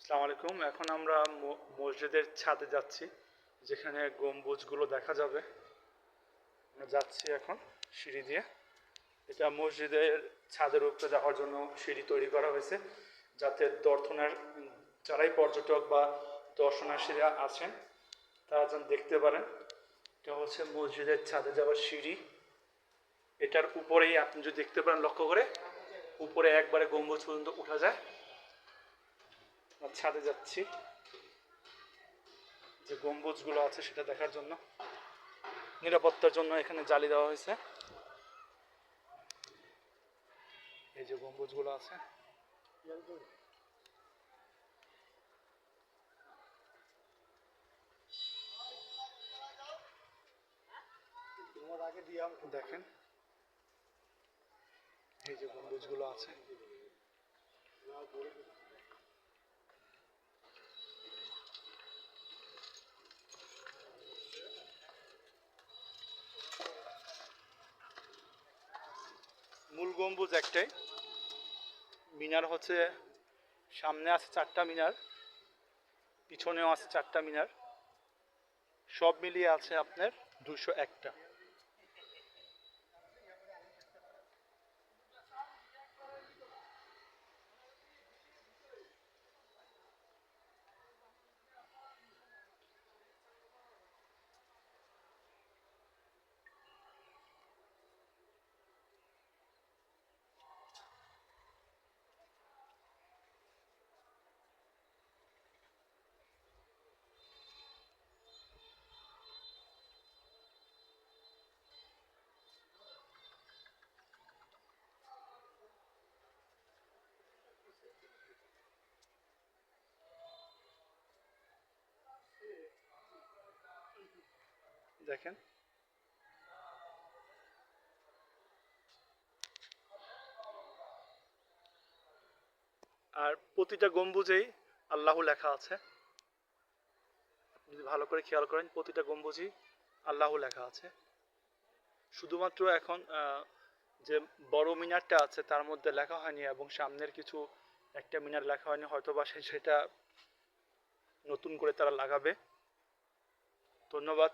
আসসালামু আলাইকুম। এখন আমরা মসজিদের ছাদে যাচ্ছি, যেখানে গম্বুজগুলো দেখা যাবে। আমরা যাচ্ছি এখন সিঁড়ি দিয়ে। এটা মসজিদের ছাদের উপরে যাওয়ার জন্য সিঁড়ি তৈরি করা হয়েছে, যাতে যারাই পর্যটক বা দর্শনার্থীরা আছেন তারা যেন দেখতে পারেন। এটা হচ্ছে মসজিদের ছাদে যাওয়ার সিঁড়ি। এটার উপরেই আপনি যদি দেখতে পারেন, লক্ষ্য করে উপরে একবারে গম্বুজ পর্যন্ত উঠা যায়। ছাদে যাচ্ছি, যে গম্বুজগুলো আছে সেটা দেখার জন্য। নিরাপত্তার জন্য এখানে জালি দেওয়া হয়েছে। এই যে গম্বুজগুলো আছে, দেখেন এই যে গম্বুজগুলো আছে। মূল গম্বুজ একটাই, মিনার হচ্ছে সামনে আছে 4টা মিনার, পিছনেও আছে 4টা মিনার, সব মিলিয়ে আছে আপনার 201টা। দেখেন আর প্রতিটা গম্বুজেই আল্লাহ লেখা আছে। যদি ভালো করে খেয়াল করেন, প্রতিটা গম্বুজই আল্লাহ লেখা আছে। শুধুমাত্র এখন যে বড় মিনারটা আছে তার মধ্যে লেখা হয়নি, এবং সামনের কিছু একটা মিনার লেখা হয়নি, হয়তো বা সেটা নতুন করে তারা লাগাবে। ধন্যবাদ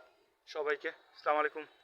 সবাইকে। আসসালামু আলাইকুম।